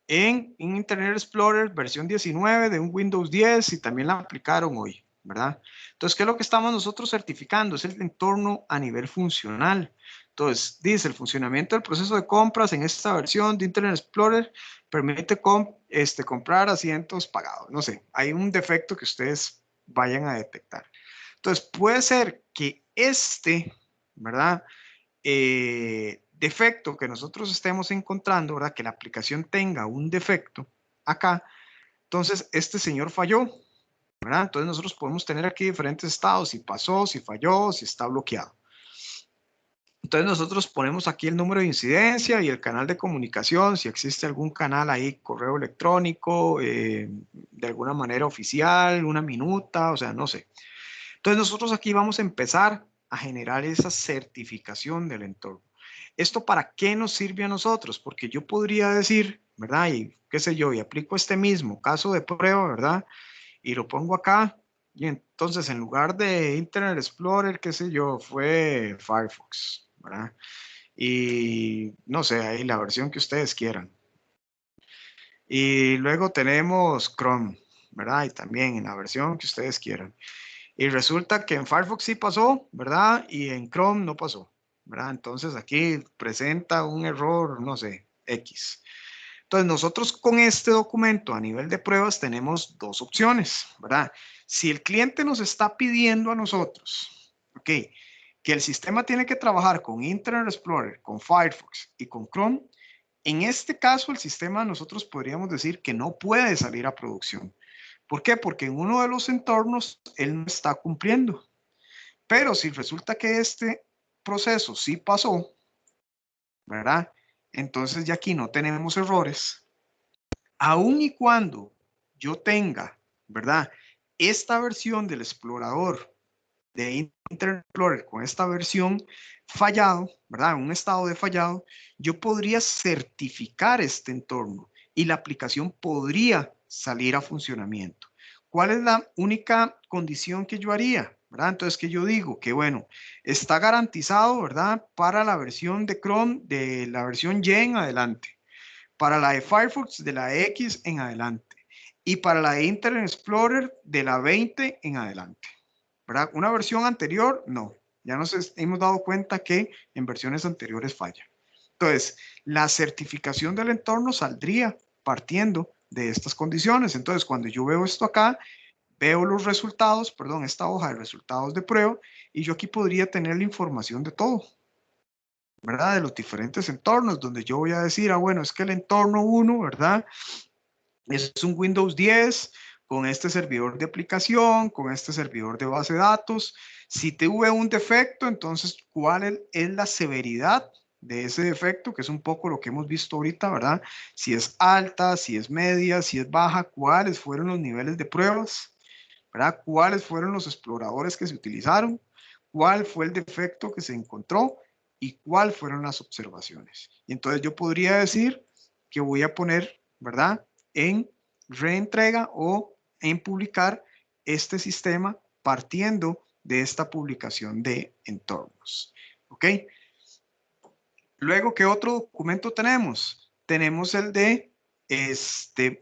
En Internet Explorer versión 19 de un Windows 10 y también la aplicaron hoy, ¿verdad? Entonces, ¿qué es lo que estamos nosotros certificando? Es el entorno a nivel funcional. Entonces, dice, el funcionamiento del proceso de compras en esta versión de Internet Explorer permite comprar asientos pagados. No sé, hay un defecto que ustedes vayan a detectar. Entonces, puede ser que ¿verdad? Defecto que nosotros estemos encontrando, ¿verdad? Que la aplicación tenga un defecto acá, entonces este señor falló, ¿verdad? Entonces nosotros podemos tener aquí diferentes estados, si pasó, si falló, si está bloqueado. Entonces nosotros ponemos aquí el número de incidencia y el canal de comunicación, si existe algún canal ahí, correo electrónico, de alguna manera oficial, una minuta, o sea, no sé. Entonces nosotros aquí vamos a empezar a generar esa certificación del entorno. ¿Esto para qué nos sirve a nosotros? Porque yo podría decir, ¿verdad? Y qué sé yo, y aplico este mismo caso de prueba, ¿verdad? Y lo pongo acá. Y entonces en lugar de Internet Explorer, qué sé yo, fue Firefox, ¿verdad? Y no sé, ahí la versión que ustedes quieran. Y luego tenemos Chrome, ¿verdad? Y también en la versión que ustedes quieran. Y resulta que en Firefox sí pasó, ¿verdad? Y en Chrome no pasó, ¿verdad? Entonces aquí presenta un error, no sé, X. Entonces nosotros con este documento a nivel de pruebas tenemos dos opciones, ¿verdad? Si el cliente nos está pidiendo a nosotros, ok, que el sistema tiene que trabajar con Internet Explorer, con Firefox y con Chrome, en este caso el sistema nosotros podríamos decir que no puede salir a producción. ¿Por qué? Porque en uno de los entornos él no está cumpliendo. Pero si resulta que este proceso sí pasó, ¿verdad? Entonces ya aquí no tenemos errores. Aun y cuando yo tenga, ¿verdad? Esta versión del explorador de Internet Explorer con esta versión fallado, ¿verdad? En un estado de fallado, yo podría certificar este entorno y la aplicación podría salir a funcionamiento. ¿Cuál es la única condición que yo haría? ¿Verdad? Entonces, que yo digo que, bueno, está garantizado, ¿verdad? Para la versión de Chrome, de la versión Y en adelante, para la de Firefox, de la X en adelante, y para la de Internet Explorer, de la 20 en adelante. ¿Verdad? Una versión anterior, no. Ya nos hemos dado cuenta que en versiones anteriores falla. Entonces, la certificación del entorno saldría partiendo de estas condiciones. Entonces, cuando yo veo esto acá, veo los resultados, perdón, esta hoja de resultados de prueba, y yo aquí podría tener la información de todo, ¿verdad? De los diferentes entornos, donde yo voy a decir, ah, bueno, es que el entorno 1, ¿verdad? Es un Windows 10 con este servidor de aplicación, con este servidor de base de datos. Si tuve un defecto, entonces, ¿cuál es la severidad de ese defecto? Que es un poco lo que hemos visto ahorita, ¿verdad? Si es alta, si es media, si es baja, ¿cuáles fueron los niveles de pruebas? ¿Verdad? ¿Cuáles fueron los exploradores que se utilizaron? ¿Cuál fue el defecto que se encontró? ¿Y cuáles fueron las observaciones? Y entonces yo podría decir que voy a poner, ¿verdad? En reentrega o en publicar este sistema partiendo de esta publicación de entornos. ¿Ok? Luego, ¿qué otro documento tenemos? Tenemos el de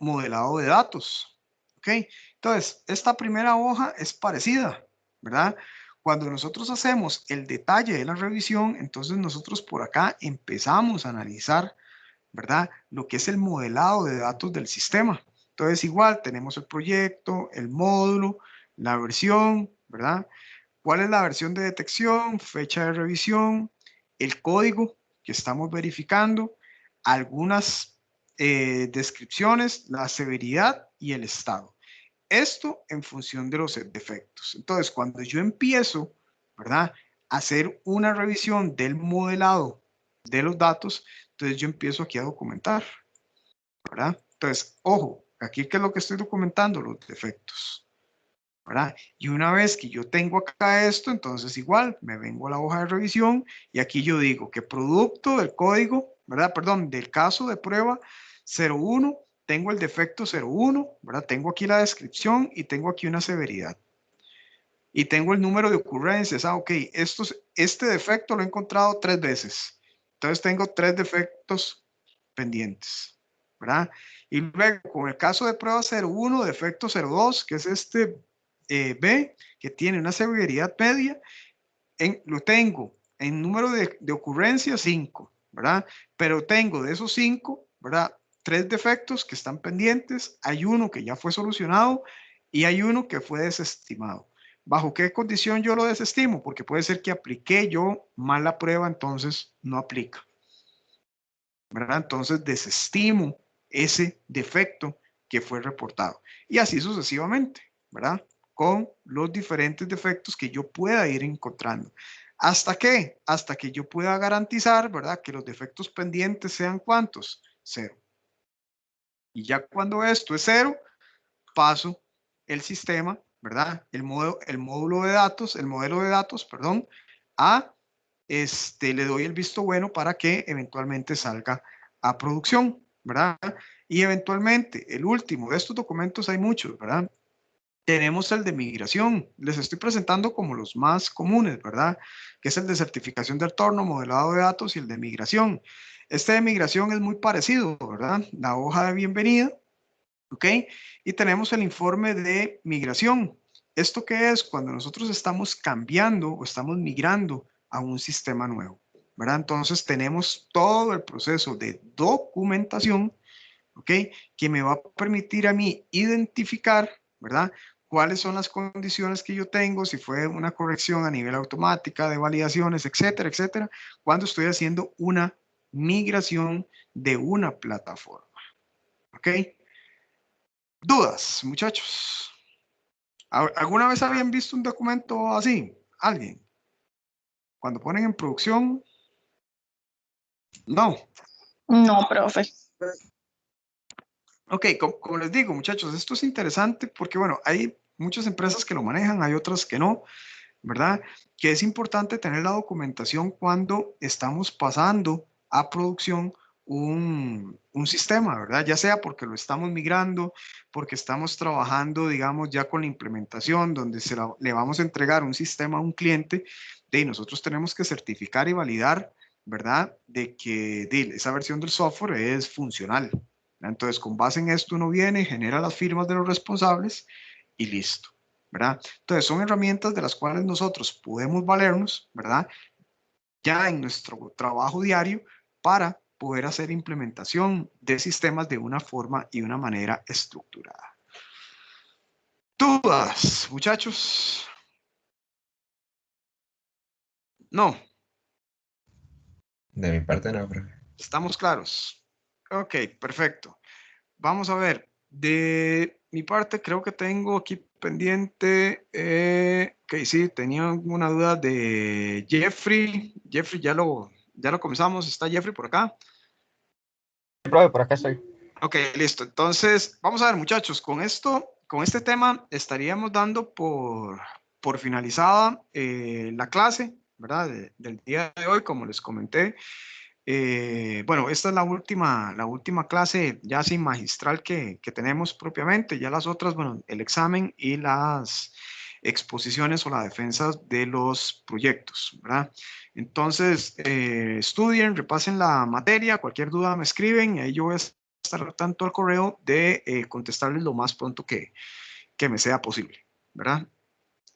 modelado de datos. ¿Ok? Entonces, esta primera hoja es parecida, ¿verdad? Cuando nosotros hacemos el detalle de la revisión, entonces nosotros por acá empezamos a analizar, ¿verdad? Lo que es el modelado de datos del sistema. Entonces, igual tenemos el proyecto, el módulo, la versión, ¿verdad? ¿Cuál es la versión de detección? Fecha de revisión, el código que estamos verificando, algunas descripciones, la severidad y el estado. Esto en función de los defectos. Entonces, cuando yo empiezo, ¿verdad? A hacer una revisión del modelado de los datos, entonces yo empiezo aquí a documentar, ¿verdad? Entonces, ojo, aquí ¿qué es lo que estoy documentando? Los defectos, ¿verdad? Y una vez que yo tengo acá esto, entonces igual me vengo a la hoja de revisión y aquí yo digo que producto del código, ¿verdad? Perdón, del caso de prueba 01, tengo el defecto 01, ¿verdad? Tengo aquí la descripción y tengo aquí una severidad. Y tengo el número de ocurrencias. Ah, ok, este defecto lo he encontrado 3 veces. Entonces tengo 3 defectos pendientes, ¿verdad? Y luego con el caso de prueba 01, defecto 02, que es este B, que tiene una severidad media, lo tengo en número de ocurrencias 5, ¿verdad? Pero tengo de esos 5, ¿verdad? 3 defectos que están pendientes, hay uno que ya fue solucionado y hay uno que fue desestimado. ¿Bajo qué condición yo lo desestimo? Porque puede ser que apliqué yo mal la prueba, entonces no aplica, ¿verdad? Entonces desestimo ese defecto que fue reportado. Y así sucesivamente, ¿verdad? Con los diferentes defectos que yo pueda ir encontrando. ¿Hasta qué? Hasta que yo pueda garantizar, ¿verdad? Que los defectos pendientes sean ¿cuántos? 0. Y ya cuando esto es 0, paso el sistema, ¿verdad? El módulo de datos, el modelo de datos, perdón, a le doy el visto bueno para que eventualmente salga a producción, ¿verdad? Y eventualmente, el último de estos documentos hay muchos, ¿verdad? Tenemos el de migración. Les estoy presentando como los más comunes, ¿verdad? Que es el de certificación de entorno, modelado de datos y el de migración. Este de migración es muy parecido, ¿verdad? La hoja de bienvenida, ¿ok? Y tenemos el informe de migración. ¿Esto qué es? Cuando nosotros estamos cambiando o estamos migrando a un sistema nuevo, ¿verdad? Entonces tenemos todo el proceso de documentación, ¿ok? Que me va a permitir a mí identificar, ¿verdad? cuáles son las condiciones que yo tengo, si fue una corrección a nivel automática de validaciones, etcétera, etcétera, cuando estoy haciendo una migración de una plataforma. ¿Ok? ¿Dudas, muchachos? ¿Alguna vez habían visto un documento así? ¿Alguien? Cuando ponen en producción, no. No, profe. Ok, como les digo, muchachos, esto es interesante porque, bueno, hay muchas empresas que lo manejan, hay otras que no, ¿verdad? Que es importante tener la documentación cuando estamos pasando a producción un sistema, ¿verdad? Ya sea porque lo estamos migrando, porque estamos trabajando, digamos, ya con la implementación, donde le vamos a entregar un sistema a un cliente, y nosotros tenemos que certificar y validar, ¿verdad? De que esa versión del software es funcional. Entonces, con base en esto, uno viene, genera las firmas de los responsables y listo, ¿verdad? Entonces, son herramientas de las cuales nosotros podemos valernos, ¿verdad? Ya en nuestro trabajo diario para poder hacer implementación de sistemas de una forma y una manera estructurada. ¿Dudas, muchachos? No. De mi parte no, profe. ¿Estamos claros? Ok, perfecto. Vamos a ver. De mi parte, creo que tengo aquí pendiente. Que sí, tenía una duda de Jeffrey. Jeffrey, ya lo comenzamos. ¿Está Jeffrey por acá? Profe, por acá estoy. Ok, listo. Entonces, vamos a ver, muchachos, con este tema estaríamos dando por finalizada la clase, ¿verdad? Del día de hoy, como les comenté. Bueno, esta es la última clase ya sin magistral que tenemos propiamente. Ya las otras, bueno, el examen y las exposiciones o la defensa de los proyectos, ¿verdad? Entonces, estudien, repasen la materia, cualquier duda me escriben y ahí yo voy a estar tanto al correo de contestarles lo más pronto que me sea posible, ¿verdad?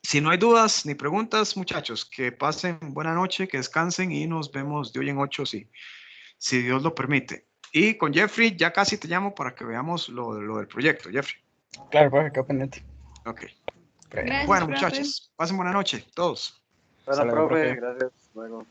Si no hay dudas ni preguntas, muchachos, que pasen buena noche, que descansen y nos vemos de hoy en 8 si Dios lo permite. Y con Jeffrey, ya casi te llamo para que veamos lo del proyecto, Jeffrey. Claro, profe, quedo pendiente. Ok. Gracias, Bueno, profe. muchachos, pasen buena noche, todos. Bueno, Hasta luego, profe, profe. gracias. Luego.